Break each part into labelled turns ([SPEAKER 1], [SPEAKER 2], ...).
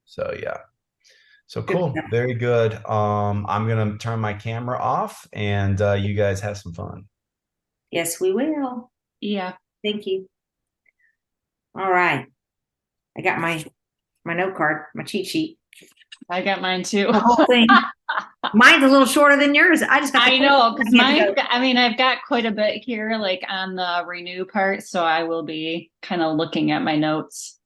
[SPEAKER 1] So yeah. So
[SPEAKER 2] Good
[SPEAKER 1] cool.
[SPEAKER 2] stuff.
[SPEAKER 1] Very good. I'm gonna turn my camera off and you guys have some fun.
[SPEAKER 2] Yes, we will.
[SPEAKER 3] Yeah,
[SPEAKER 2] Thank you. All right. I got my note card, my cheat sheet.
[SPEAKER 3] I got mine too.
[SPEAKER 2] The whole thing. Mine's a little shorter than yours. I just got the
[SPEAKER 3] I
[SPEAKER 2] quick
[SPEAKER 3] know,
[SPEAKER 2] I
[SPEAKER 3] because
[SPEAKER 2] had to go.
[SPEAKER 3] I've got quite a bit here, like on the renew part, so I will be kind of looking at my notes.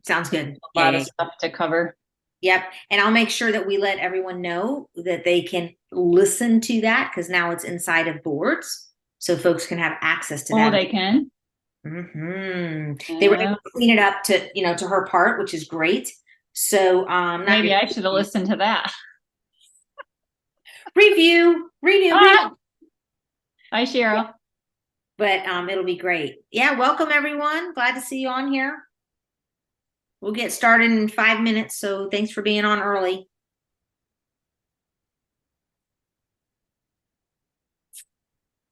[SPEAKER 2] Sounds good.
[SPEAKER 3] A
[SPEAKER 2] Yeah,
[SPEAKER 3] lot
[SPEAKER 2] yeah,
[SPEAKER 3] of
[SPEAKER 2] yeah.
[SPEAKER 3] stuff to cover.
[SPEAKER 2] Yep. And I'll make sure that we let everyone know that they can listen to that because now it's inside of boards. So folks can have access to
[SPEAKER 3] Oh,
[SPEAKER 2] that.
[SPEAKER 3] they can?
[SPEAKER 2] They were
[SPEAKER 3] Yeah.
[SPEAKER 2] able to clean it up to, to her part, which is great. So not
[SPEAKER 3] Maybe
[SPEAKER 2] your
[SPEAKER 3] I should have listened to that.
[SPEAKER 2] review.
[SPEAKER 3] Ah! Hi, Cheryl.
[SPEAKER 2] But it'll be great. Yeah, welcome everyone. Glad to see you on here. We'll get started in 5 minutes, so thanks for being on early.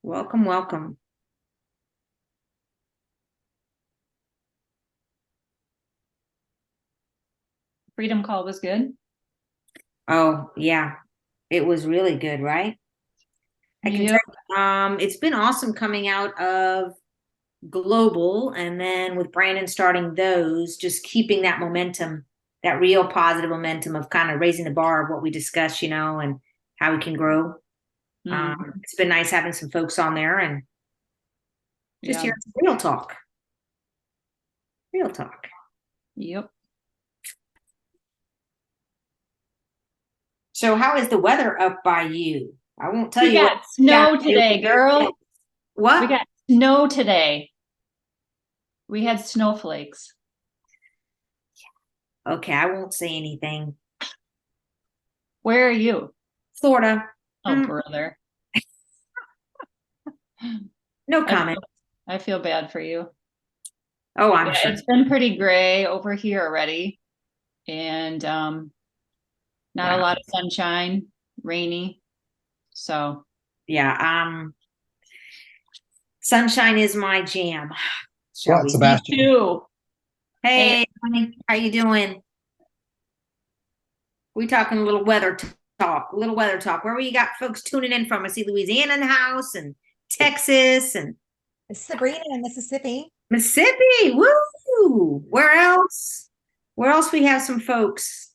[SPEAKER 2] Welcome, welcome.
[SPEAKER 3] Freedom Call was good.
[SPEAKER 2] Oh, yeah. It was really good, right? I can tell
[SPEAKER 3] Yep.
[SPEAKER 2] you, it's been awesome coming out of global and then with Brandon starting those, just keeping that momentum, that real positive momentum of kind of raising the bar of what we discuss, and how we can grow.
[SPEAKER 3] Mhm.
[SPEAKER 2] It's been nice having some folks on there and just
[SPEAKER 3] Yeah.
[SPEAKER 2] hearing some real talk. Real talk.
[SPEAKER 3] Yep.
[SPEAKER 2] So how is the weather up by you? I won't tell
[SPEAKER 3] We
[SPEAKER 2] you what
[SPEAKER 3] got
[SPEAKER 2] down
[SPEAKER 3] snow
[SPEAKER 2] here.
[SPEAKER 3] today, girl. We
[SPEAKER 2] What?
[SPEAKER 3] got snow today. We had snowflakes.
[SPEAKER 2] Okay, I won't say anything.
[SPEAKER 3] Where are you?
[SPEAKER 2] Florida.
[SPEAKER 3] Oh, brother.
[SPEAKER 2] No
[SPEAKER 3] I
[SPEAKER 2] comment.
[SPEAKER 3] feel, I feel bad for you.
[SPEAKER 2] Oh, I'm
[SPEAKER 3] Yeah,
[SPEAKER 2] sure.
[SPEAKER 3] it's been pretty gray over here already, and not a
[SPEAKER 2] Wow.
[SPEAKER 3] lot of sunshine, rainy. So
[SPEAKER 2] Yeah. Sunshine is my jam. Shall
[SPEAKER 4] What,
[SPEAKER 2] we?
[SPEAKER 3] me
[SPEAKER 4] Sebastian?
[SPEAKER 3] too. Hey,
[SPEAKER 2] Hey, honey, how you doing? We talking a little talk. A little weather talk. Where we got folks tuning in from? I see Louisiana in the house and Texas and
[SPEAKER 5] Sabrina in Mississippi.
[SPEAKER 2] Mississippi. Woo! Where else? Where else we have some folks?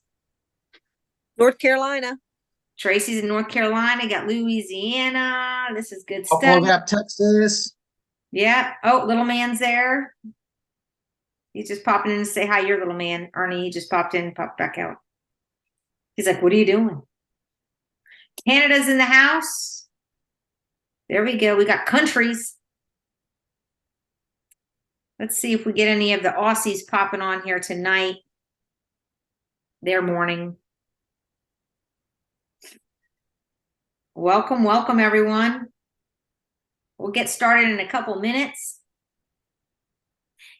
[SPEAKER 5] North Carolina.
[SPEAKER 2] Tracy's in North Carolina, got Louisiana. This is good stuff.
[SPEAKER 4] Buffalo Gap, Texas.
[SPEAKER 2] Yeah. Oh, little man's there. He's just popping in to say hi, your little man. Ernie, he just popped in, popped back out. He's like, what are you doing? Canada's in the house. There we go. We got countries. Let's see if we get any of the Aussies popping on here tonight. Their morning. Welcome, welcome, everyone. We'll get started in a couple minutes.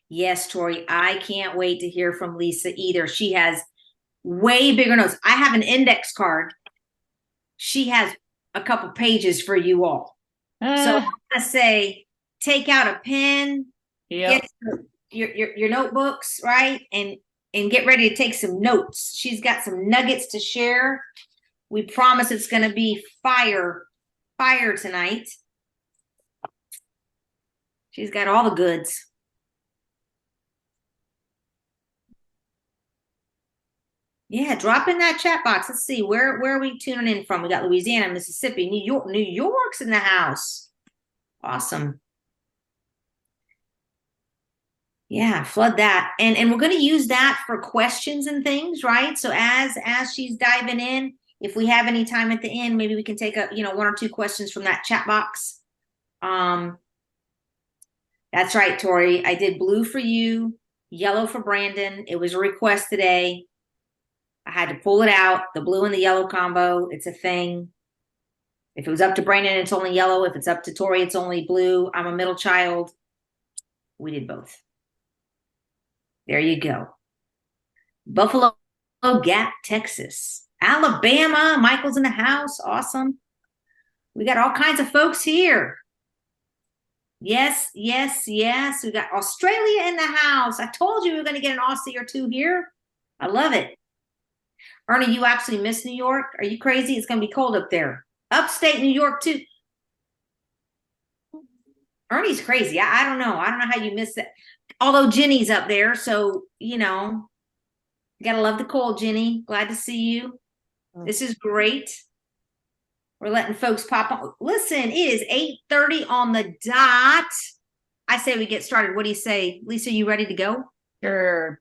[SPEAKER 2] Yes, Tori, I can't wait to hear from Lisa either. She has way bigger notes. I have an index card. She has a couple pages for you all. So I'm
[SPEAKER 3] uh,
[SPEAKER 2] gonna say, take out a pen,
[SPEAKER 3] yep.
[SPEAKER 2] get your notebooks, right? And get ready to take some notes. She's got some nuggets to share. We promise it's gonna be fire tonight. She's got all the goods. Yeah, drop in that chat box. Let's see where are we tuning in from? We got Louisiana, Mississippi, New York. New York's in the house. Awesome. Yeah, flood that. And we're going to use that for questions and things, right? So as she's diving in, if we have any time at the end, maybe we can take one or two questions from that chat box. That's right, Tori. I did blue for you, yellow for Brandon. It was a request today. I had to pull it out, the blue and the yellow combo. It's a thing. If it was up to Brandon, it's only yellow. If it's up to Tori, it's only blue. I'm a middle child. We did both. There you go. Buffalo Gap, Texas. Alabama. Michael's in the house. Awesome. We got all kinds of folks here. Yes, yes, yes. We got Australia in the house. I told you we were going to get an Aussie or two here. I love it. Ernie, you actually miss New York? Are you crazy? It's going to be cold up there. Upstate New York, too. Ernie's crazy. I don't know. I don't know how you miss it. Although Jenny's up there, so, you gotta love the cold, Jenny. Glad to see you. This is great. We're letting folks pop on. Listen, it is 8:30 on the dot. I say we get started. What do you say? Lisa, you ready to go?
[SPEAKER 3] Sure.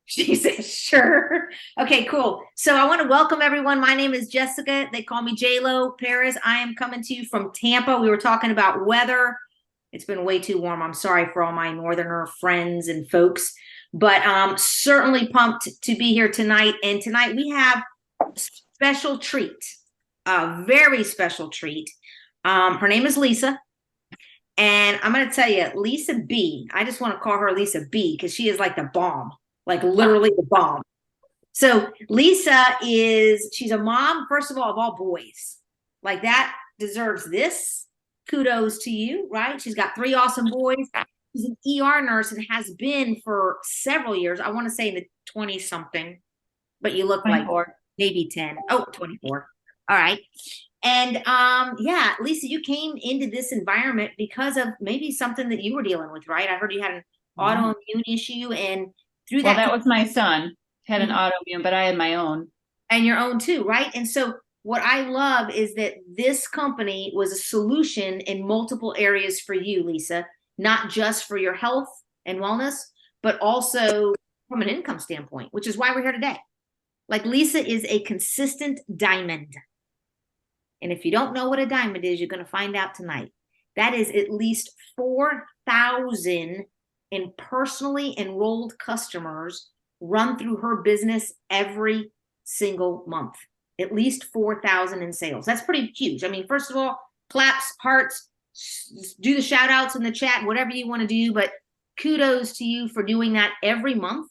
[SPEAKER 2] She says, sure. Okay, cool. So I want to welcome everyone. My name is Jessica. They call me J-Lo Perez. I am coming to you from Tampa. We were talking about weather. It's been way too warm. I'm sorry for all my northerner friends and folks, but certainly pumped to be here tonight. And tonight we have a special treat, a very special treat. Her name is Lisa. And I'm going to tell you, Lisa B, I just want to call her Lisa B because she is like the bomb. Like literally the bomb. So Lisa she's a mom, first of all boys. Like that deserves this. Kudos to you, right? She's got 3 awesome boys. She's an ER nurse and has been for several years. I want to say in the 20 something, but you look
[SPEAKER 3] 24.
[SPEAKER 2] like maybe 10. Oh, 24. All right. And yeah, Lisa, you came into this environment because of maybe something that you were dealing with, right? I heard you had an autoimmune issue, and through
[SPEAKER 3] Well,
[SPEAKER 2] that,
[SPEAKER 3] that was my son. Had an
[SPEAKER 2] Mhm.
[SPEAKER 3] autoimmune, but I had my own.
[SPEAKER 2] and your own too, right? And so what I love is that this company was a solution in multiple areas for you, Lisa, not just for your health and wellness, but also from an income standpoint, which is why we're here today. Like Lisa is a consistent diamond. And if you don't know what a diamond is, you're going to find out tonight. That is at least 4,000 in personally enrolled customers run through her business every single month. At least 4,000 in sales. That's pretty huge. I mean, first of all, claps, hearts, do the shout outs in the chat, whatever you want to do, but kudos to you for doing that every month.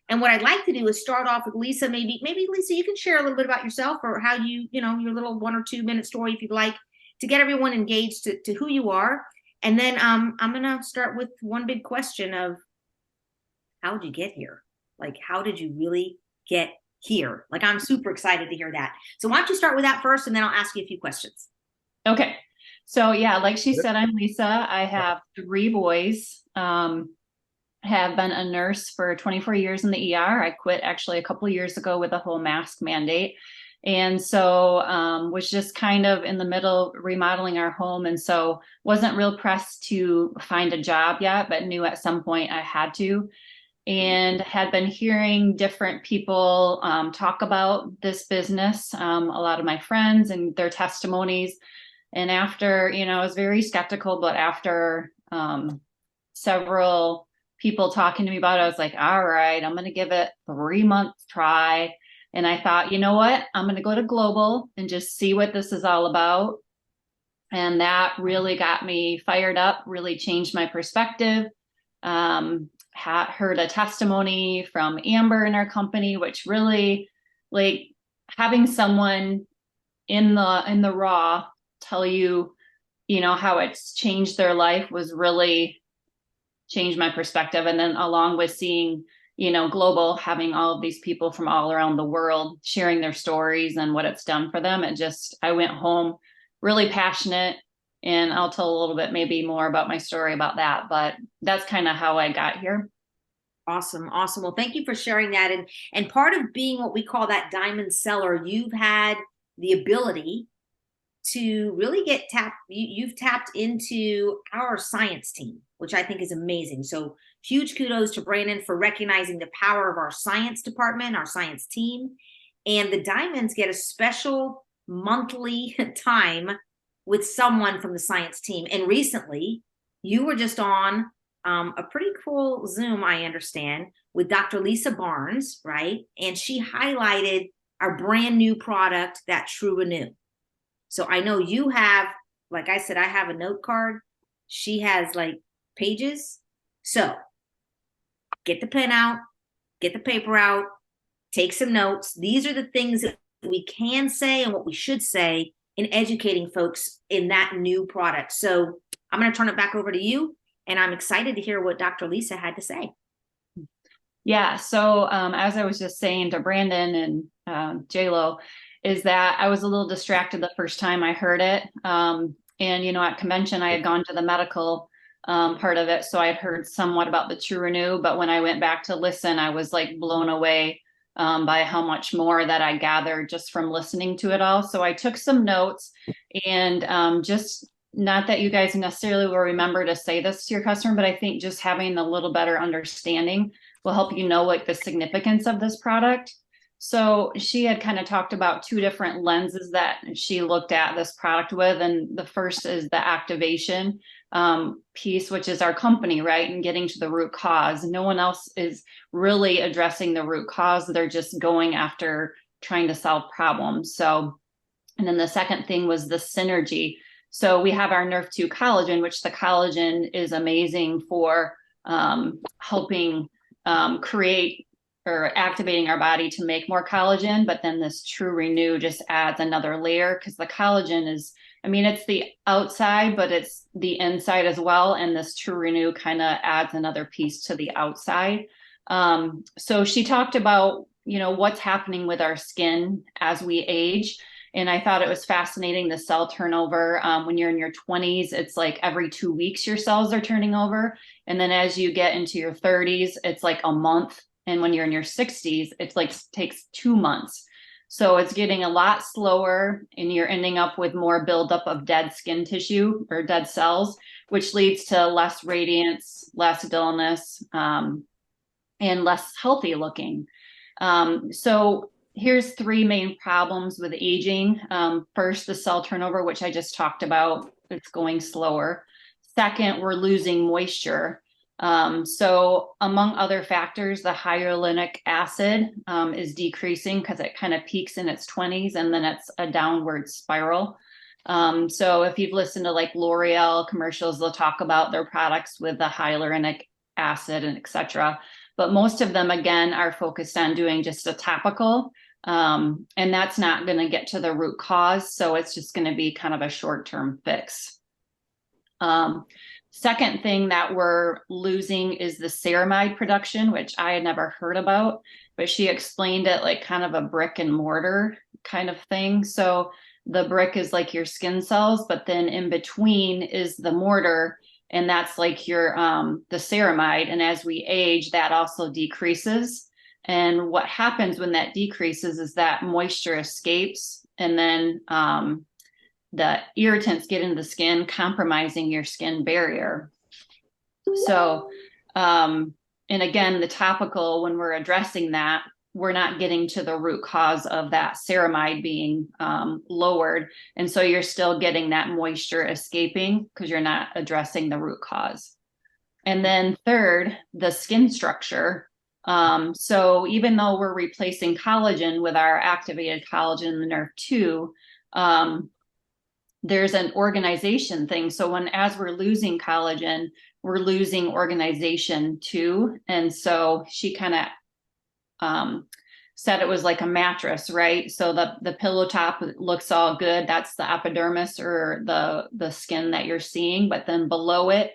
[SPEAKER 2] And what I'd like to do is start off with Lisa. Maybe Lisa, you can share a little bit about yourself or how your little 1 or 2 minute story, if you'd like, to get everyone engaged to who you are. And then I'm going to start with one big question of how did you get here? Like, how did you really get here? Like, I'm super excited to hear that. So why don't you start with that first, and then I'll ask you a few questions.
[SPEAKER 3] Okay. So yeah, like she said, I'm Lisa. I have 3 boys. Have been a nurse for 24 years in the ER. I quit actually a couple of years ago with a whole mask mandate. And so was just kind of in the middle remodeling our home. And so wasn't real pressed to find a job yet, but knew at some point I had to. And had been hearing different people talk about this business, a lot of my friends and their testimonies. And after, I was very skeptical, but after several people talking to me about it, I was like, all right, I'm going to give it 3 months try. And I thought, you know what, I'm going to go to Global and just see what this is all about. And that really got me fired up, really changed my perspective. Heard a testimony from Amber in our company, which really, like, having someone in the raw tell you, how it's changed their life was really changed my perspective. And then along with seeing, Global, having all of these people from all around the world sharing their stories and what it's done for them, I went home really passionate. And I'll tell a little bit maybe more about my story about that, but that's kind of how I got here.
[SPEAKER 2] Awesome. Awesome. Well, thank you for sharing that. And part of being what we call that diamond seller, you've had the ability to really get tapped. You've tapped into our science team, which I think is amazing. So huge kudos to Brandon for recognizing the power of our science department, our science team. And the diamonds get a special monthly time with someone from the science team. And recently you were just on a pretty cool Zoom, I understand, with Dr. Lisa Barnes, right? And she highlighted our brand new product, that True Renew. So I know you have, like I said, I have a note card. She has like pages. So get the pen out, get the paper out, take some notes. These are the things that we can say and what we should say in educating folks in that new product. So I'm going to turn it back over to you. And I'm excited to hear what Dr. Lisa had to say.
[SPEAKER 3] Yeah. So as I was just saying to Brandon and J-Lo, is that I was a little distracted the first time I heard it. And, at convention, I had gone to the medical part of it. So I had heard somewhat about the True Renew. But when I went back to listen, I was like blown away by how much more that I gathered just from listening to it all. So I took some notes and just not that you guys necessarily will remember to say this to your customer, but I think just having a little better understanding will help you know like the significance of this product. So she had kind of talked about two different lenses that she looked at this product with. And the first is the activation piece, which is our company, right? And getting to the root cause. No one else is really addressing the root cause. They're just going after trying to solve problems. So, and then the second thing was the synergy. So we have our Nerf 2 collagen, which the collagen is amazing for helping create or activating our body to make more collagen. But then this True Renew just adds another layer because the collagen is, it's the outside, but it's the inside as well. And this True Renew kind of adds another piece to the outside. So she talked about, what's happening with our skin as we age. And I thought it was fascinating, the cell turnover. When you're in your 20s, it's like every 2 weeks your cells are turning over. And then as you get into your 30s, it's like a month. And when you're in your 60s, it's like takes 2 months. So it's getting a lot slower and you're ending up with more buildup of dead skin tissue or dead cells, which leads to less radiance, less dullness, and less healthy looking. So here's three main problems with aging. First, the cell turnover, which I just talked about, it's going slower. Second, we're losing moisture. So among other factors, the hyaluronic acid is decreasing because it kind of peaks in its 20s and then it's a downward spiral. So if you've listened to like L'Oreal commercials, they'll talk about their products with the hyaluronic acid and etc. But most of them, again, are focused on doing just a topical. And that's not going to get to the root cause. So it's just going to be kind of a short-term fix. Second thing that we're losing is the ceramide production, which I had never heard about, but she explained it like kind of a brick and mortar kind of thing. So the brick is like your skin cells, but then in between is the mortar, and that's like your the ceramide. And as we age, that also decreases. And what happens when that decreases is that moisture escapes, and then the irritants get into the skin, compromising your skin barrier. So, and again, the topical, when we're addressing that, we're not getting to the root cause of that ceramide being lowered. And so you're still getting that moisture escaping because you're not addressing the root cause. And then third, the skin structure. So even though we're replacing collagen with our activated collagen in the Nerf 2, there's an organization thing. So as we're losing collagen, we're losing organization too. And so she kind of said it was like a mattress, right? So the pillow top looks all good. That's the epidermis or the skin that you're seeing. But then below it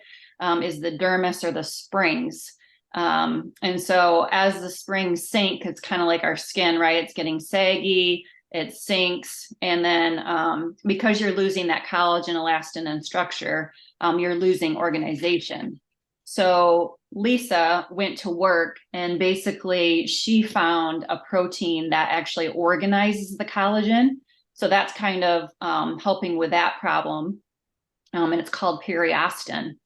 [SPEAKER 3] is the dermis or the springs. And so as the springs sink, it's kind of like our skin, right? It's getting saggy, it sinks. And then because you're losing that collagen, elastin, and structure, you're losing organization. So Lisa went to work and basically she found a protein that actually organizes the collagen. So that's kind of helping with that problem. And it's called periostin.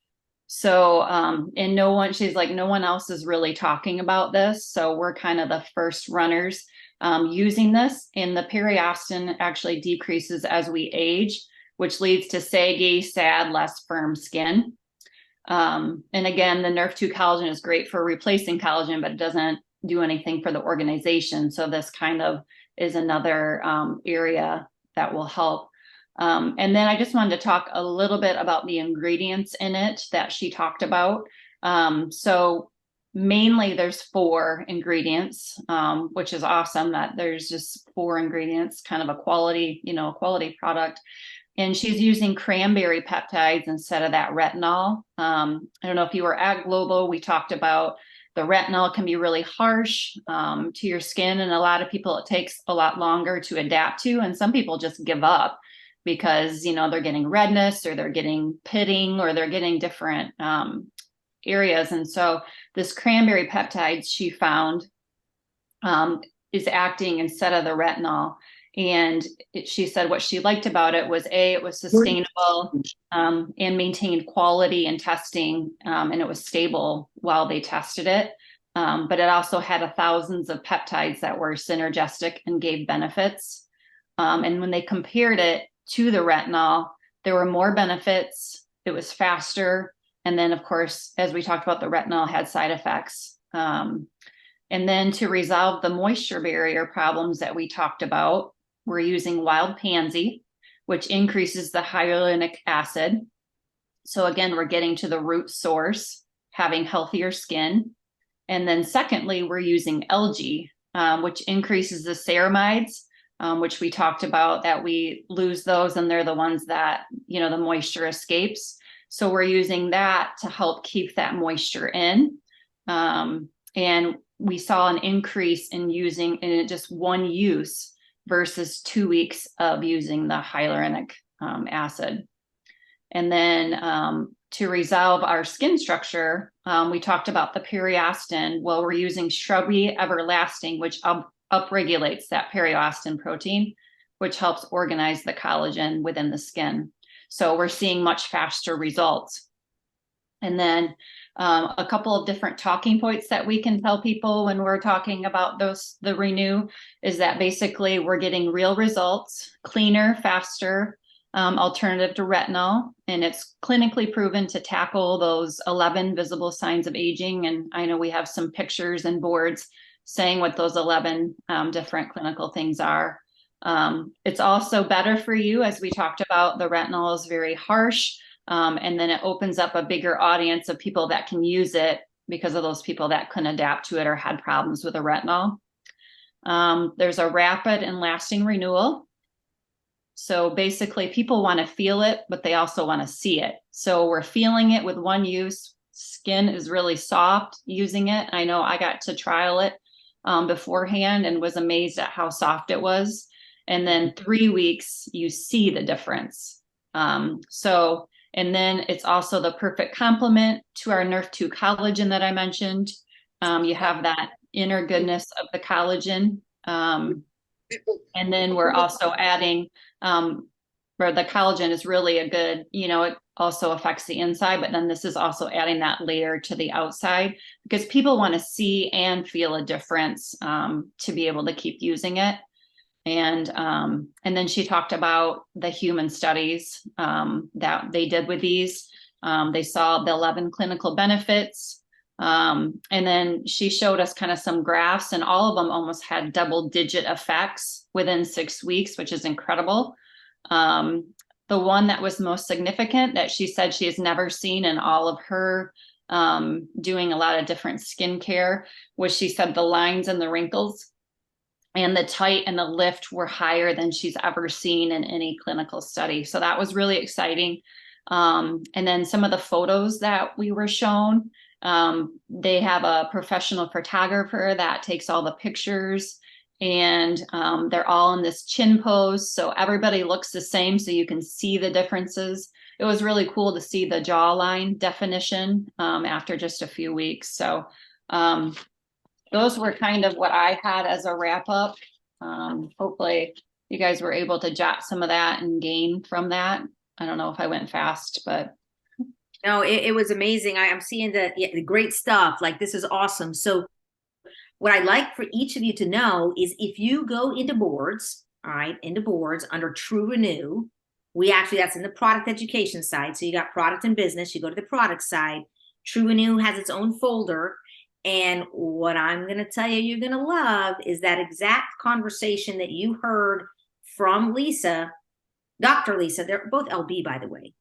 [SPEAKER 3] So, and she's like, no one else is really talking about this. So we're kind of the first runners using this, and the periostin actually decreases as we age, which leads to saggy, sad, less firm skin. And again, the Nerf 2 collagen is great for replacing collagen, but it doesn't do anything for the organization. So this kind of is another area that will help. And then I just wanted to talk a little bit about the ingredients in it that she talked about. So mainly there's 4 ingredients, which is awesome that there's just 4 ingredients, kind of a quality product. And she's using cranberry peptides instead of that retinol. I don't know if you were at Global, we talked about The retinol can be really harsh to your skin, and a lot of people, it takes a lot longer to adapt to, and some people just give up because, you know, they're getting redness or they're getting pitting or they're getting different areas. And so this cranberry peptide she found is acting instead of the retinol. And she said what she liked about it was it was sustainable and maintained quality in testing, and it was stable while they tested it. But it also had thousands of peptides that were synergistic and gave benefits. And when they compared it to the retinol, there were more benefits. It was faster. And then, of course, as we talked about, the retinol had side effects. And then to resolve the moisture barrier problems that we talked about, we're using wild pansy, which increases the hyaluronic acid. So again, we're getting to the root source, having healthier skin. And then secondly, we're using algae, which increases the ceramides, which we talked about, that we lose those and they're the ones that, you know, the moisture escapes. So we're using that to help keep that moisture in. And we saw an increase in using in just one use versus 2 weeks of using the hyaluronic acid. And then to resolve our skin structure, we talked about the periostin. Well, we're using shrubby everlasting, which upregulates that periostin protein, which helps organize the collagen within the skin. So we're seeing much faster results. And then a couple of different talking points that we can tell people when we're talking about the Renew is that basically we're getting real results, cleaner, faster, alternative to retinol, and it's clinically proven to tackle those 11 visible signs of aging. And I know we have some pictures and boards saying what those 11 different clinical things are. It's also better for you, as we talked about. The retinol is very harsh. And then it opens up a bigger audience of people that can use it because of those people that couldn't adapt to it or had problems with the retinol. There's a rapid and lasting renewal. So basically people want to feel it, but they also want to see it. So we're feeling it with one use. Skin is really soft using it. I know I got to trial it beforehand and was amazed at how soft it was. And then 3 weeks, you see the difference. And then it's also the perfect complement to our Nrf2 collagen that I mentioned. You have that inner goodness of the collagen. And then we're also adding, where the collagen is really a good, you know, it also affects the inside, but then this is also adding that layer to the outside because people want to see and feel a difference to be able to keep using it. And then she talked about the human studies that they did with these. They saw the 11 clinical benefits. And then she showed us kind of some graphs, and all of them almost had double-digit effects within 6 weeks, which is incredible. The one that was most significant that she said she has never seen in all of her doing a lot of different skincare was, she said, the lines and the wrinkles and the tight and the lift were higher than she's ever seen in any clinical study. So that was really exciting. And then some of the photos that we were shown, they have a professional photographer that takes all the pictures, and they're all in this chin pose. So everybody looks the same, so you can see the differences. It was really cool to see the jawline definition after just a few weeks. So those were kind of what I had as a wrap up. Hopefully you guys were able to jot some of that and gain from that. I don't know if I went fast, but.
[SPEAKER 2] No, it was amazing. I'm seeing the great stuff. Like, this is awesome. So what I'd like for each of you to know is, if you go into boards, all right, into boards under True Renew, that's in the product education side. So you got product and business, you go to the product side. True Renew has its own folder. And what I'm going to tell you, you're going to love, is that exact conversation that you heard from Lisa, Dr. Lisa. They're both LB, by the way.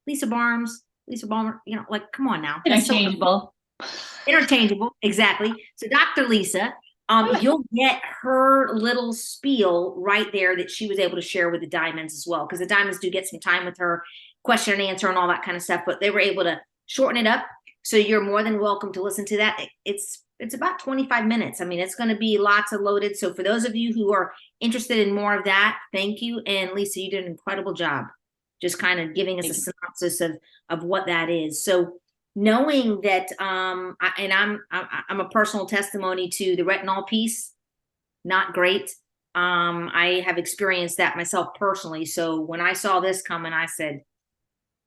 [SPEAKER 2] Lisa Balmer, you know, like, come on now.
[SPEAKER 3] Interchangeable.
[SPEAKER 2] Interchangeable, exactly. So Dr. Lisa, you'll get her little spiel right there that she was able to share with the Diamonds as well, because the Diamonds do get some time with her, question and answer and all that kind of stuff, but they were able to shorten it up. So you're more than welcome to listen to that. It's it's about 25 minutes. I mean, it's going to be lots of loaded. So for those of you who are interested in more of that, thank you. And Lisa, you did an incredible job just kind of giving us a
[SPEAKER 3] Thank you.
[SPEAKER 2] synopsis of what that is. So knowing that, I'm a personal testimony to the retinol piece, not great. I have experienced that myself personally. So when I saw this coming, I said,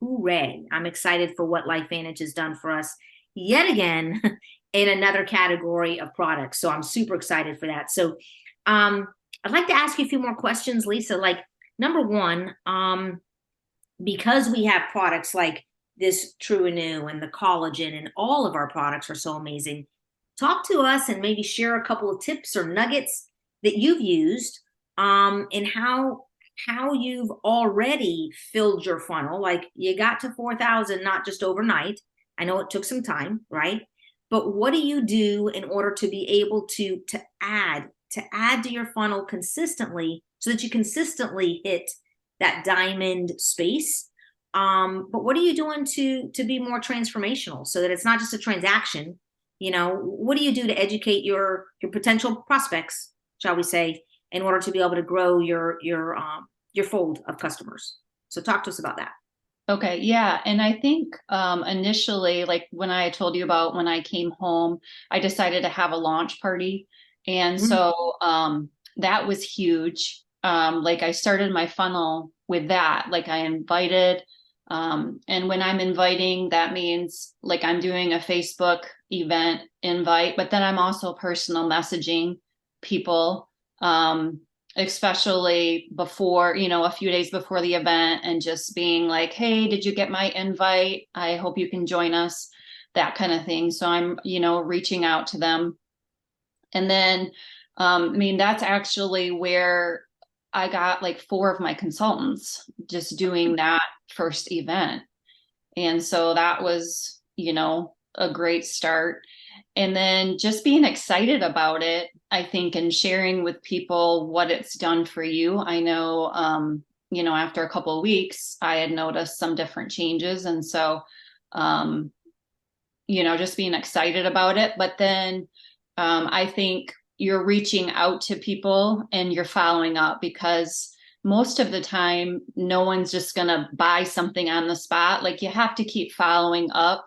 [SPEAKER 2] hooray. I'm excited for what LifeVantage has done for us yet again in another category of products. So I'm super excited for that. So I'd like to ask you a few more questions, Lisa. Like, number one, because we have products like this True Renew and the collagen, and all of our products are so amazing, talk to us and maybe share a couple of tips or nuggets that you've used, and how you've already filled your funnel. Like, you got to 4,000 not just overnight. I know it took some time, right? But what do you do in order to be able to add to your funnel consistently, so that you consistently hit that diamond space? But what are you doing to be more transformational, so that it's not just a transaction? You know, what do you do to educate your potential prospects, shall we say, in order to be able to grow your fold of customers? So talk to us about that.
[SPEAKER 3] Okay, yeah. And I think initially, like when I told you about when I came home, I decided to have a launch party. And so that was huge. Like, I started my funnel with that. Like, I invited, and when I'm inviting, that means like I'm doing a Facebook event invite, but then I'm also personal messaging people, especially before, a few days before the event, and just being like, hey, did you get my invite? I hope you can join us, that kind of thing. So I'm, reaching out to them. And then, that's actually where I got like 4 of my consultants just doing that first event. And so that was, a great start. And then just being excited about it, I think, and sharing with people what it's done for you. I know, after a couple of weeks, I had noticed some different changes. And so, just being excited about it. But then I think you're reaching out to people and you're following up, because most of the time, no one's just going to buy something on the spot. Like, you have to keep following up.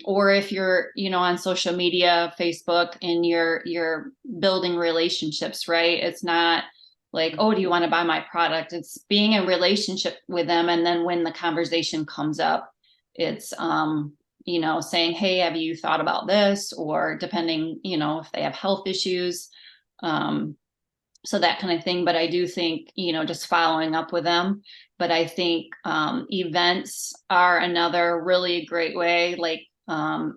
[SPEAKER 3] Or if you're, on social media, Facebook, and you're building relationships, right? It's not like, oh, do you want to buy my product? It's being in relationship with them. And then when the conversation comes up, it's, saying, hey, have you thought about this? Or depending, if they have health issues, so that kind of thing. But I do think, just following up with them. But I think events are another really great way. Like, and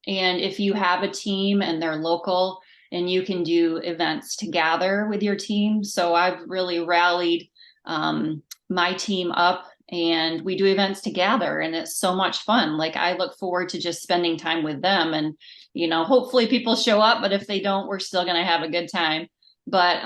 [SPEAKER 3] if you have a team and they're local, and you can do events to gather with your team. So I've really rallied my team up, and we do events together, and it's so much fun. Like, I look forward to just spending time with them, and, hopefully people show up, but if they don't, we're still going to have a good time. But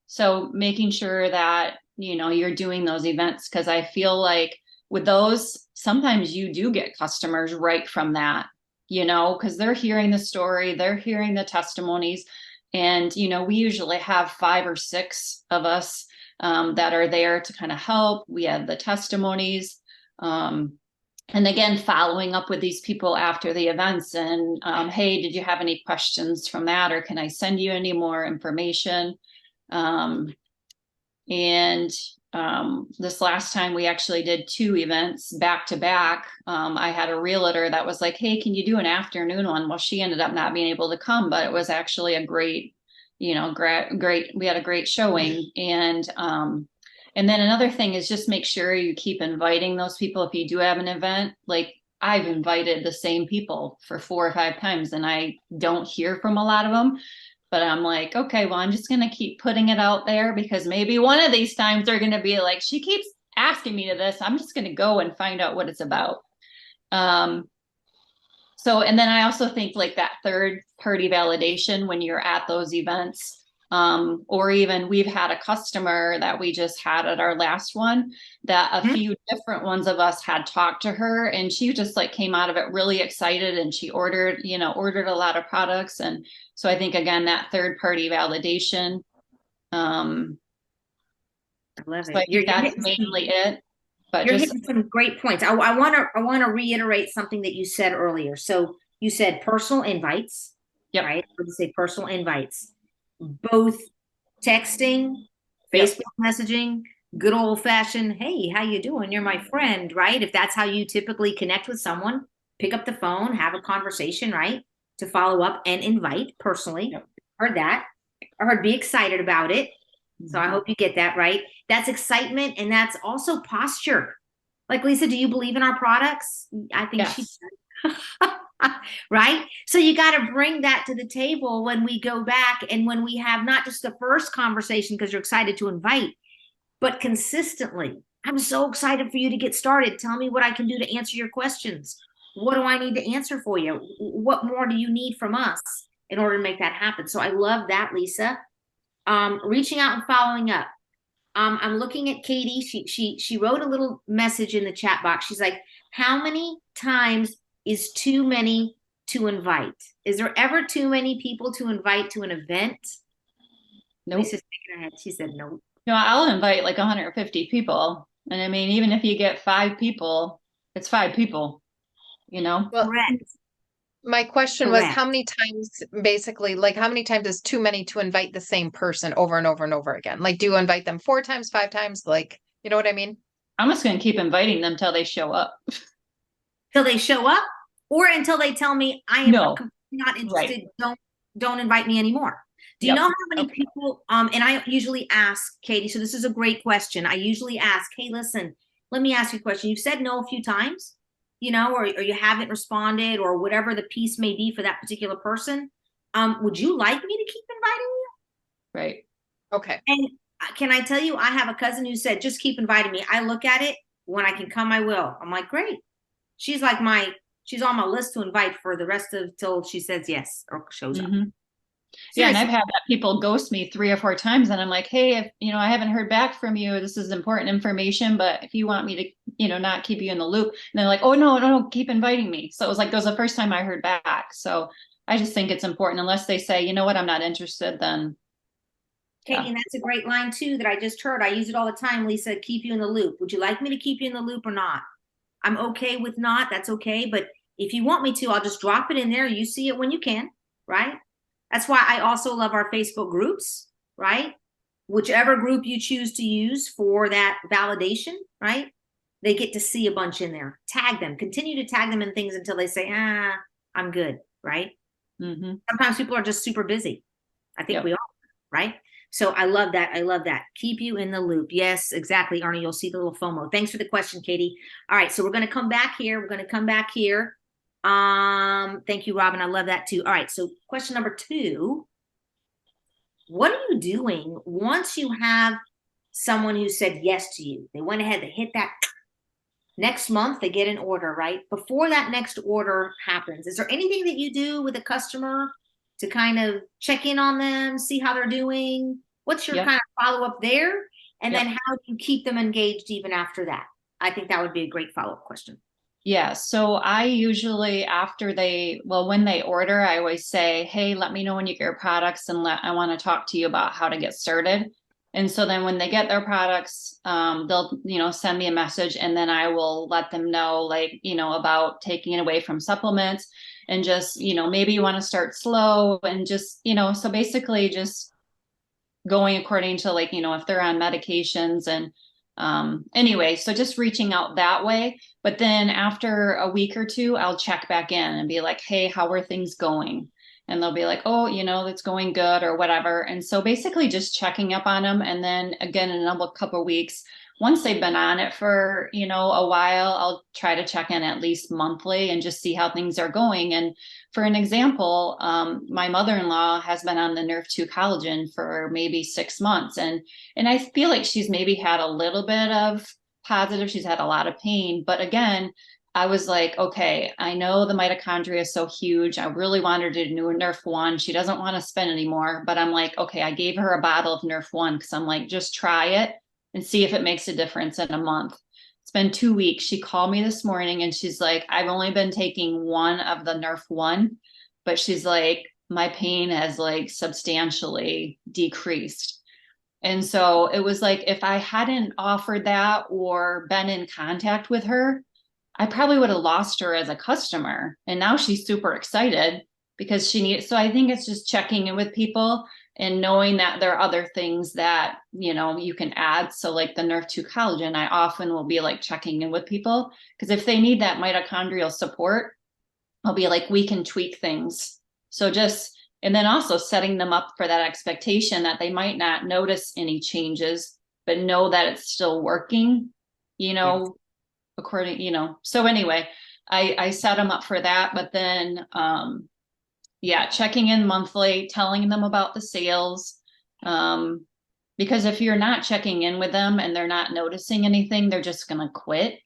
[SPEAKER 3] so making sure that, you're doing those events, because I feel like with those, sometimes you do get customers right from that, because they're hearing the story, they're hearing the testimonies. And, we usually have 5 or 6 of us that are there to kind of help. We have the testimonies. And again, following up with these people after the events, and hey, did you have any questions from that? Or can I send you any more information? This last time we actually did 2 events back to back. I had a realtor that was like, hey, can you do an afternoon one? Well, she ended up not being able to come, but it was actually a great, great, we had a great showing. And then another thing is just make sure you keep inviting those people. If you do have an event, like, I've invited the same people for 4 or 5 times, and I don't hear from a lot of them. But I'm like, okay, well, I'm just going to keep putting it out there, because maybe one of these times they're going to be like, she keeps asking me to this. I'm just going to go and find out what it's about. So, and then I also think like that third party validation when you're at those events, Or even we've had a customer that we just had at our last one that a
[SPEAKER 2] Mhm.
[SPEAKER 3] few different ones of us had talked to her, and she just like came out of it really excited, and she ordered a lot of products. And so I think again, that third party validation.
[SPEAKER 2] I love
[SPEAKER 3] So I
[SPEAKER 2] it.
[SPEAKER 3] think that's mainly it, but
[SPEAKER 2] You're
[SPEAKER 3] just,
[SPEAKER 2] hitting some great points. I want to reiterate something that you said earlier. So you said personal invites,
[SPEAKER 3] yep,
[SPEAKER 2] right? Or you say personal invites, both texting,
[SPEAKER 3] yep,
[SPEAKER 2] Facebook messaging, good old fashioned, hey, how you doing? You're my friend, right? If that's how you typically connect with someone, pick up the phone, have a conversation, right? To follow up and invite personally.
[SPEAKER 3] yep.
[SPEAKER 2] Heard that. I heard be excited about it. So I
[SPEAKER 3] Mhm.
[SPEAKER 2] hope you get that right. That's excitement and that's also posture. Like Lisa, do you believe in our products? I think she
[SPEAKER 3] Yes.
[SPEAKER 2] does. Right? So you got to bring that to the table when we go back and when we have not just the first conversation because you're excited to invite, but consistently. I'm so excited for you to get started. Tell me what I can do to answer your questions. What do I need to answer for you? What more do you need from us in order to make that happen? So I love that, Lisa. Reaching out and following up. I'm looking at Katie. She wrote a little message in the chat box. She's like, "How many times is too many to invite? Is there ever too many people to invite to an event?"
[SPEAKER 3] Nope.
[SPEAKER 2] Lisa's shaking her head. She said, "Nope."
[SPEAKER 3] I'll invite like 150 people. And I mean, even if you get 5 people, it's 5 people, you know?
[SPEAKER 5] Well,
[SPEAKER 2] Correct.
[SPEAKER 5] my question was
[SPEAKER 2] Correct.
[SPEAKER 5] how many times, basically, like how many times is too many to invite the same person over and over and over again? Like, do you invite them 4 times, 5 times? Like, you know what I mean?
[SPEAKER 3] I'm just going to keep inviting them till they show up.
[SPEAKER 2] Till they show up, or until they tell me I am
[SPEAKER 3] No,
[SPEAKER 2] completely not
[SPEAKER 3] right.
[SPEAKER 2] interested. Don't invite me anymore. Do you
[SPEAKER 3] Yep.
[SPEAKER 2] know how many
[SPEAKER 5] Okay.
[SPEAKER 2] people? And I usually ask Katie. So this is a great question. I usually ask, "Hey, listen, let me ask you a question. You've said no a few times, or you haven't responded, or whatever the piece may be for that particular person. Would you like me to keep inviting you?"
[SPEAKER 3] Right.
[SPEAKER 5] Okay.
[SPEAKER 2] And can I tell you, I have a cousin who said, "Just keep inviting me. I look at it when I can come, I will." I'm like, great. She's like she's on my list to invite for the rest of till she says yes or shows up.
[SPEAKER 3] Hmm. Yeah. And
[SPEAKER 2] Seriously.
[SPEAKER 3] I've had that people ghost me 3 or 4 times, and I'm like, hey, if, I haven't heard back from you, this is important information, but if you want me to, not keep you in the loop, and they're like, oh, no, no, no, keep inviting me. So it was like, that was the first time I heard back. So I just think it's important, unless they say, you know what, I'm not interested, then
[SPEAKER 2] Katie,
[SPEAKER 3] yeah.
[SPEAKER 2] and that's a great line too that I just heard. I use it all the time, Lisa, keep you in the loop. Would you like me to keep you in the loop or not? I'm okay with not, that's okay. But if you want me to, I'll just drop it in there. You see it when you can, right? That's why I also love our Facebook groups, right? Whichever group you choose to use for that validation, right? They get to see a bunch in there. Tag them, continue to tag them in things until they say, I'm good, right?
[SPEAKER 3] Hmm.
[SPEAKER 2] Sometimes people are just super busy. I think
[SPEAKER 3] Yep.
[SPEAKER 2] we all, right? So I love that. I love that. Keep you in the loop. Yes, exactly, Arnie. You'll see the little FOMO. Thanks for the question, Katie. All right, so we're going to come back here. We're going to come back here. Thank you, Robin. I love that too. All right, so question number 2. What are you doing once you have someone who said yes to you? They went ahead, they hit that next month, they get an order, right? Before that next order happens, is there anything that you do with a customer to kind of check in on them, see how they're doing? What's your
[SPEAKER 3] Yep.
[SPEAKER 2] kind of follow up there? And
[SPEAKER 3] Yep.
[SPEAKER 2] then how do you keep them engaged even after that? I think that would be a great follow up question.
[SPEAKER 3] Yeah. So I usually, when they order, I always say, hey, let me know when you get your products, and I want to talk to you about how to get started. And so then when they get their products, they'll, send me a message, and then I will let them know, like, about taking it away from supplements, and just, maybe you want to start slow, and just, so basically just going according to, like, if they're on medications. And anyway, so just reaching out that way. But then after a week or two, I'll check back in and be like, hey, how are things going? And they'll be like, oh, it's going good or whatever. And so basically just checking up on them. And then again, in another couple of weeks, once they've been on it for, a while, I'll try to check in at least monthly and just see how things are going. And for an example, my mother-in-law has been on the Nerve 2 collagen for maybe 6 months. And I feel like she's maybe had a little bit of positive. She's had a lot of pain, but again, I was like, okay, I know the mitochondria is so huge. I really wanted to do Nerf one. She doesn't want to spend anymore, but I'm like, okay, I gave her a bottle of Nerf one because I'm like, just try it and see if it makes a difference in a month. It's been 2 weeks. She called me this morning and she's like, I've only been taking one of the Nerf one, but she's like, my pain has like substantially decreased. And so it was like, if I hadn't offered that or been in contact with her, I probably would have lost her as a customer. And now she's super excited because she needs, so I think it's just checking in with people and knowing that there are other things that, you know, you can add. So like the Nerf 2 collagen, I often will be like checking in with people because if they need that mitochondrial support, I'll be like, we can tweak things. So just, and then also setting them up for that expectation that they might not notice any changes, but know that it's still working, you know, according, you know. So anyway, I set them up for that, but then, yeah, checking in monthly, telling them about the sales. Because if you're not checking in with them and they're not noticing anything, they're just going to quit.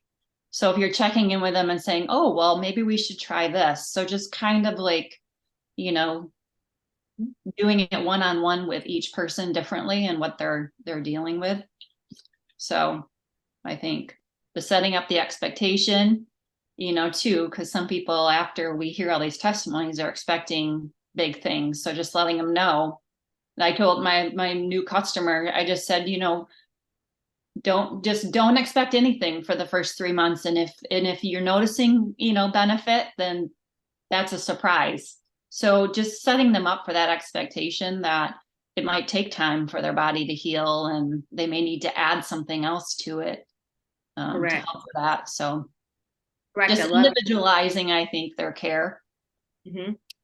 [SPEAKER 3] So if you're checking in with them and saying, oh, well, maybe we should try this. So just kind of like, you know, doing it one-on-one with each person differently and what they're dealing with. So I think the setting up the expectation, you know, too, because some people, after we hear all these testimonies, are expecting big things. So just letting them know. I told my new customer, I just said, you know, don't expect anything for the first 3 months. And if you're noticing, you know, benefit, then that's a surprise. So just setting them up for that expectation that it might take time for their body to heal and they may need to add something else to it to
[SPEAKER 2] Correct.
[SPEAKER 3] help with that. So
[SPEAKER 2] Correct.
[SPEAKER 3] just
[SPEAKER 2] I love it.
[SPEAKER 3] individualizing, I think, their care.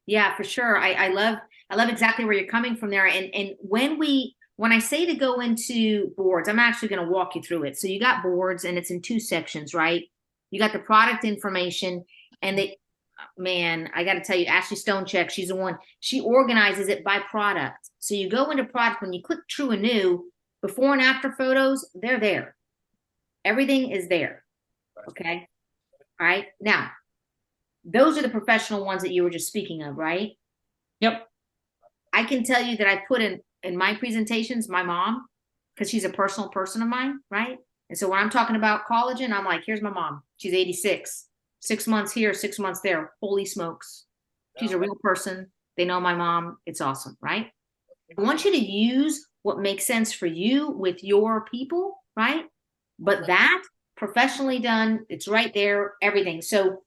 [SPEAKER 2] Yeah, for sure. I love exactly where you're coming from there. And when I say to go into boards, I'm actually going to walk you through it. So you got boards and it's in 2 sections, right? You got the product information and man, I got to tell you, Ashley Stonecheck, she's the one, she organizes it by product. So you go into product, when you click true and new, before and after photos, they're there. Everything is there. Okay. All right. Now, those are the professional ones that you were just speaking of, right?
[SPEAKER 3] Yep.
[SPEAKER 2] I can tell you that I put in my presentations, my mom, because she's a personal person of mine, right? And so when I'm talking about collagen, I'm like, here's my mom. She's 86, 6 months here, 6 months there. Holy smokes. She's a real person. They know my mom. It's awesome, right? I want you to use what makes sense for you with your people, right? But that professionally done, it's right there, everything. So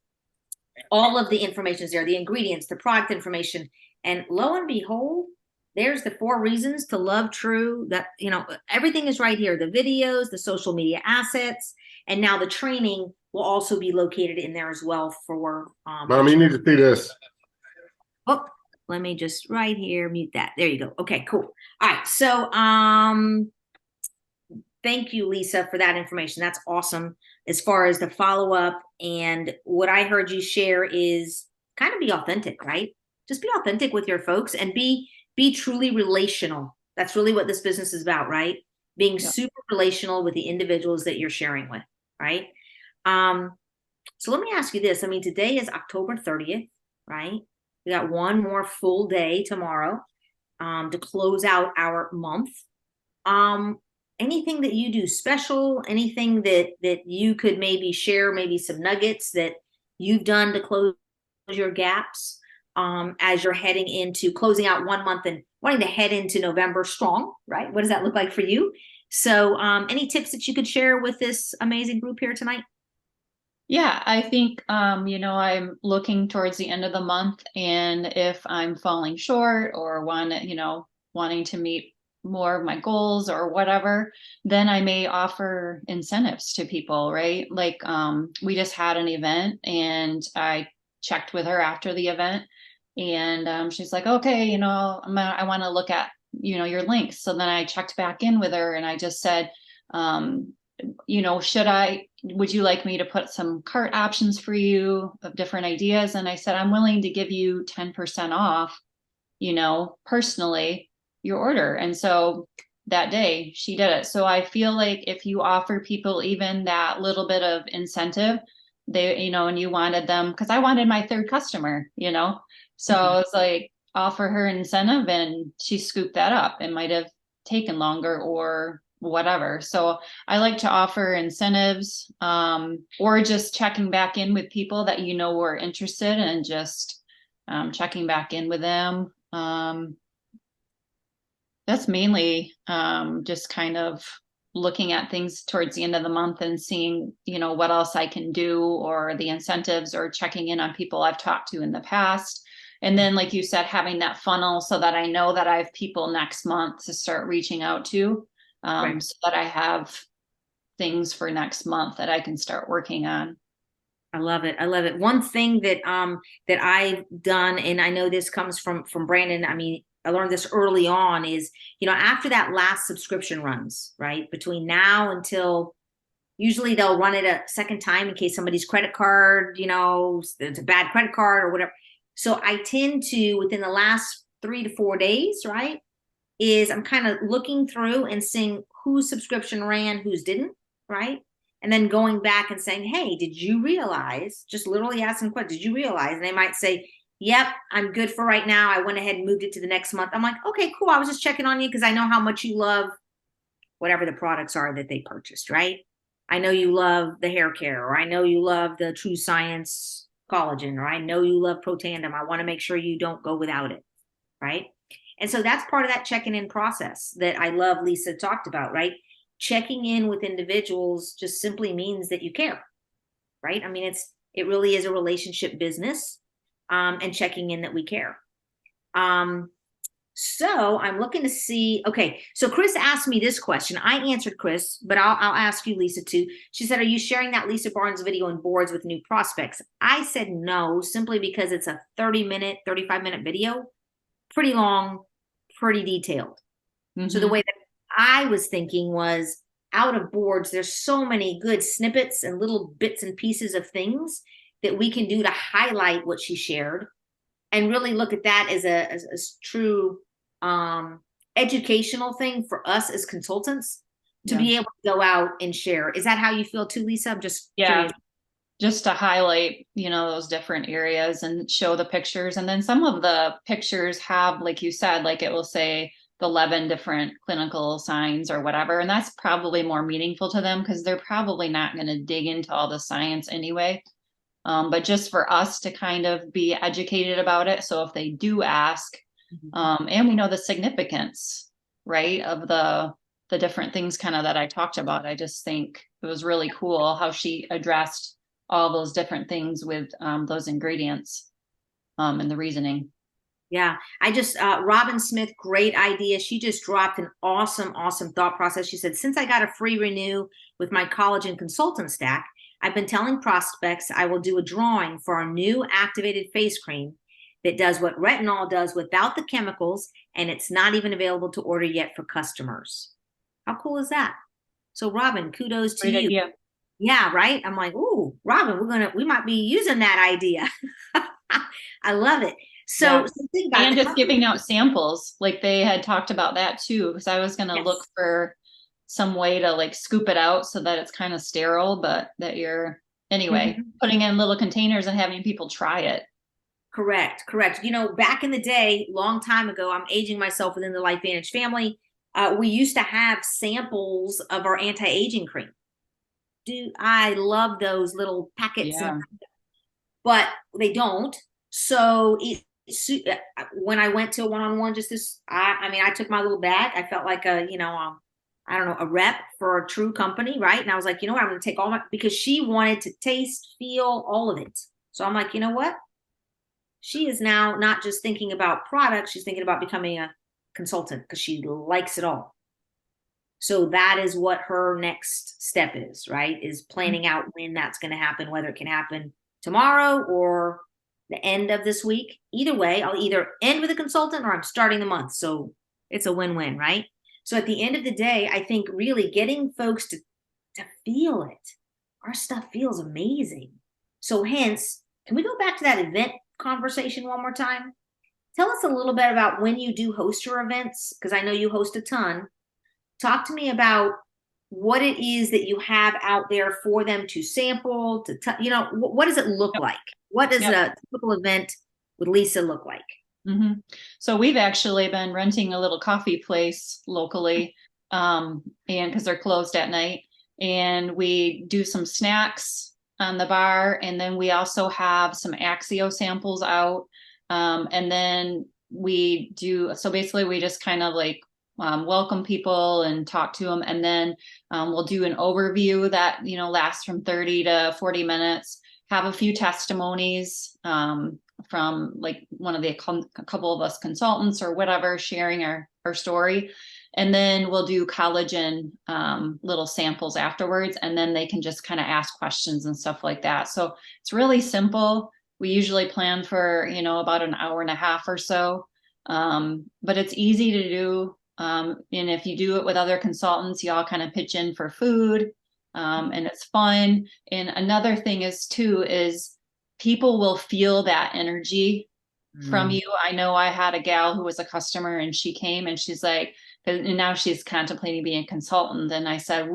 [SPEAKER 2] all of the information is there, the ingredients, the product information, and lo and behold, there's the 4 reasons to love True. That, you know, everything is right here, the videos, the social media assets, and now the training will also be located in there as well for
[SPEAKER 4] Mom, you need to see this.
[SPEAKER 2] oh, let me just right here mute that. There you go. Okay, cool. All right, so thank you, Lisa, for that information. That's awesome. As far as the follow-up, and what I heard you share is kind of be authentic, right? Just be authentic with your folks and be truly relational. That's really what this business is about, right? Being super relational with the individuals that you're sharing with, right? So let me ask you this. I mean, today is October 30th, right? We got one more full day tomorrow to close out our month. Anything that you do special, anything that you could maybe share, maybe some nuggets that you've done to close your gaps as you're heading into closing out 1 month and wanting to head into November strong, right? What does that look like for you? So any tips that you could share with this amazing group here tonight?
[SPEAKER 3] Yeah, I think, you know, I'm looking towards the end of the month, and if I'm falling short or wanting to meet more of my goals or whatever, then I may offer incentives to people, right? Like, we just had an event and I checked with her after the event, and she's like, okay, you know, I want to look at, you know, your links. So then I checked back in with her and I just said, you know, would you like me to put some cart options for you of different ideas? And I said, I'm willing to give you 10% off, you know, personally your order. And so that day she did it. So I feel like if you offer people even that little bit of incentive, they, and you wanted them, because I wanted my third customer, so
[SPEAKER 2] Mhm.
[SPEAKER 3] it's like offer her incentive, and she scooped that up. It might have taken longer or whatever. So I like to offer incentives, or just checking back in with people that were interested, and just checking back in with them. That's mainly just kind of looking at things towards the end of the month and seeing, what else I can do, or the incentives, or checking in on people I've talked to in the past. And then, like you said, having that funnel so that I know that I have people next month to start reaching out to,
[SPEAKER 2] Right.
[SPEAKER 3] so that I have things for next month that I can start working on.
[SPEAKER 2] I love it. I love it. One thing that I've done, and I know this comes from Brandon. I mean, I learned this early on is, after that last subscription runs, right? Between now until usually they'll run it a second time in case somebody's credit card, it's a bad credit card or whatever. So I tend to, within the last 3 to 4 days, right, is I'm kind of looking through and seeing whose subscription ran, whose didn't, right? And then going back and saying, hey, did you realize, just literally asking questions, did you realize? And they might say, yep, I'm good for right now. I went ahead and moved it to the next month. I'm like, okay, cool. I was just checking on you because I know how much you love whatever the products are that they purchased, right? I know you love the hair care, or I know you love the True Science collagen, or I know you love Protandem. I want to make sure you don't go without it, right? And so that's part of that checking in process that I love Lisa talked about, right? Checking in with individuals just simply means that you care, right? I mean, it really is a relationship business, and checking in that we care. So I'm looking to see. Okay, so Chris asked me this question. I answered Chris, but I'll ask you, Lisa, too. She said, "Are you sharing that Lisa Barnes video and boards with new prospects?" I said no, simply because it's a 30-minute, 35-minute video, pretty long, pretty detailed. So the
[SPEAKER 3] Mhm.
[SPEAKER 2] way that I was thinking was, out of boards, there's so many good snippets and little bits and pieces of things that we can do to highlight what she shared, and really look at that as a true educational thing for us as consultants to
[SPEAKER 3] Yeah.
[SPEAKER 2] be able to go out and share. Is that how you feel too, Lisa? I'm just
[SPEAKER 3] Yeah.
[SPEAKER 2] curious.
[SPEAKER 3] Just to highlight, those different areas and show the pictures. And then some of the pictures have, like you said, like it will say the 11 different clinical signs or whatever. And that's probably more meaningful to them because they're probably not going to dig into all the science anyway. But just for us to kind of be educated about it. So if they do ask, and we know the significance, right, of the different things kind of that I talked about. I just think it was really cool how she addressed all those different things with those ingredients, and the reasoning.
[SPEAKER 2] Yeah, I just, Robin Smith, great idea. She just dropped an awesome thought process. She said, since I got a free renew with my collagen consultant stack, I've been telling prospects I will do a drawing for our new activated face cream that does what retinol does without the chemicals, and it's not even available to order yet for customers. How cool is that? So, Robin, kudos to
[SPEAKER 3] Great
[SPEAKER 2] you.
[SPEAKER 3] idea.
[SPEAKER 2] Yeah, right. I'm like, ooh, Robin, we might be using that idea. I love it.
[SPEAKER 3] Yeah.
[SPEAKER 2] So think about
[SPEAKER 3] And
[SPEAKER 2] the
[SPEAKER 3] just giving
[SPEAKER 2] company.
[SPEAKER 3] out samples, like they had talked about that too, because I was going to look
[SPEAKER 2] Yes,
[SPEAKER 3] for some way to like scoop it out so that it's kind of sterile, but that you're anyway
[SPEAKER 2] Mhm.
[SPEAKER 3] putting it in little containers and having people try it.
[SPEAKER 2] Correct. Back in the day, long time ago, I'm aging myself within the LifeVantage family. We used to have samples of our anti-aging cream. Dude, I love those little packets,
[SPEAKER 3] Yeah.
[SPEAKER 2] but they don't. So when I went to a one-on-one, just this, I mean, I took my little bag. I felt like I don't know, a rep for a true company, right? And I was like, you know what, I'm going to take all my, because she wanted to taste, feel all of it. So I'm like, you know what? She is now not just thinking about products, she's thinking about becoming a consultant because she likes it all. So that is what her next step is, right? Is planning out when that's going to happen, whether it can happen tomorrow or the end of this week. Either way, I'll either end with a consultant or I'm starting the month. So it's a win-win, right? So at the end of the day, I think really getting folks to feel it. Our stuff feels amazing. So hence, can we go back to that event conversation one more time? Tell us a little bit about when you do host your events, because I know you host a ton. Talk to me about what it is that you have out there for them to sample, what does it look
[SPEAKER 3] Yep.
[SPEAKER 2] like? What does
[SPEAKER 3] Yep.
[SPEAKER 2] a typical event with Lisa look like?
[SPEAKER 3] So we've actually been renting a little coffee place locally, and because they're closed at night, and we do some snacks on the bar, and then we also have some Axio samples out, and then we do. So basically, we just kind of like welcome people and talk to them, and then we'll do an overview that lasts from 30 to 40 minutes. Have a few testimonies. From like one of a couple of us consultants or whatever, sharing our story. And then we'll do collagen little samples afterwards, and then they can just kind of ask questions and stuff like that. So it's really simple. We usually plan for, about an hour and a half or so. But it's easy to do. And if you do it with other consultants, you all kind of pitch in for food, and it's fun. And another thing is people will feel that energy from you. I know I had a gal who was a customer, and she came and she's like, and now she's contemplating being a consultant. And I said,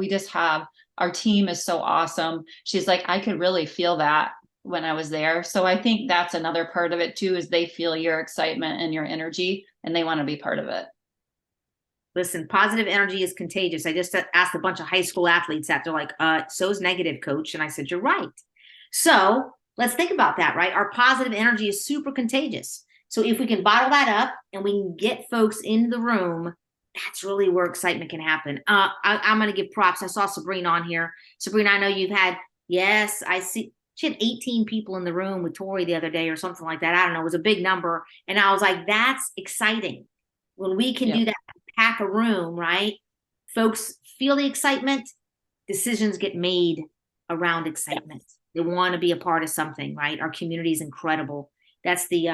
[SPEAKER 3] our team is so awesome. She's like, I could really feel that when I was there. So I think that's another part of it too, is they feel your excitement and your energy, and they want to be part of it.
[SPEAKER 2] Listen, positive energy is contagious. I just asked a bunch of high school athletes that. They're like, so's negative, coach. And I said, you're right. So let's think about that, right? Our positive energy is super contagious. So if we can bottle that up and we can get folks into the room, that's really where excitement can happen. I'm going to give props. I saw Sabrina on here. Sabrina, I know you've had, yes, I see. She had 18 people in the room with Tori the other day or something like that. I don't know. It was a big number. And I was like, that's exciting. When we can do that, pack a room, right? Folks feel the excitement. Decisions get made around excitement. They want to be a part of something, right? Our community is incredible. That's the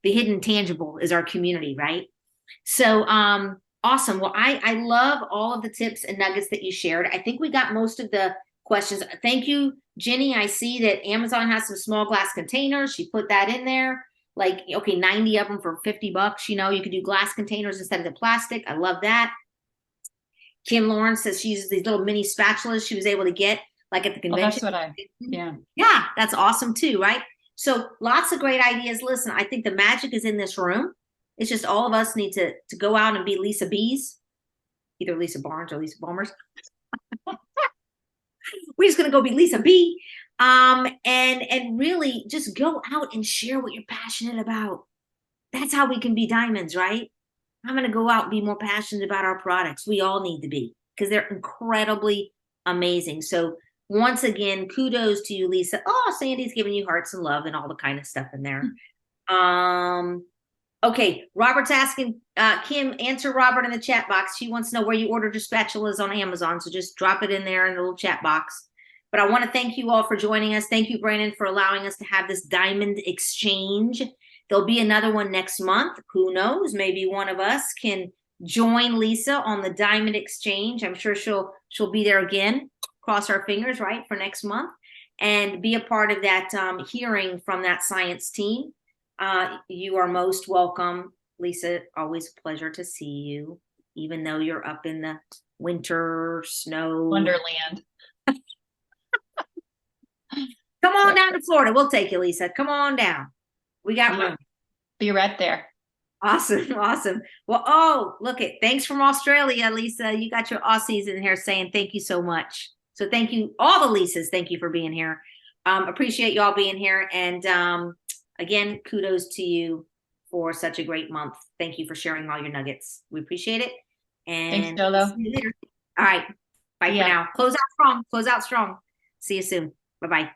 [SPEAKER 2] hidden tangible is our community, right? So awesome. Well, I love all of the tips and nuggets that you shared. I think we got most of the questions. Thank you, Jenny. I see that Amazon has some small glass containers. She put that in there. Like, okay, 90 of them for $50. You could do glass containers instead of the plastic. I love that. Kim Lawrence says she uses these little mini spatulas she was able to get like at the convention. Yeah, that's awesome too, right? So lots of great ideas. Listen, I think the magic is in this room. It's just all of us need to go out and be Lisa B's, either Lisa Barnes or Lisa Balmers. We're just gonna go be Lisa B. And really just go out and share what you're passionate about. That's how we can be diamonds, right? I'm gonna go out and be more passionate about our products. We all need to be, because they're incredibly amazing. So once again, kudos to you, Lisa. Oh, Sandy's giving you hearts and love and all the kind of stuff in there. Okay, Robert's asking, Kim, answer Robert in the chat box. She wants to know where you ordered your spatulas on Amazon. So just drop it in there in the little chat box. But I want to thank you all for joining us. Thank you, Brandon, for allowing us to have this diamond exchange. There'll be another one next month. Who knows? Maybe one of us can join Lisa on the diamond exchange. I'm sure she'll be there again. Cross our fingers, right, for next month, and be a part of that hearing from that science team. You are most welcome, Lisa. Always a pleasure to see you, even though you're up in the winter snow
[SPEAKER 3] Wonderland.
[SPEAKER 2] Come on down to Florida. We'll take you, Lisa. Come on down. We got room.
[SPEAKER 3] Be right there.
[SPEAKER 2] Awesome. Awesome. Well, look it. Thanks from Australia, Lisa. You got your Aussies in here saying thank you so much. So thank you, all the Lisas. Thank you for being here. Appreciate y'all being here. And again, kudos to you for such a great month. Thank you for sharing all your nuggets. We appreciate it. And
[SPEAKER 3] thanks, Jolo.
[SPEAKER 2] See you later. All right. Bye for now. Close out strong. Close out strong. See you soon. Bye-bye.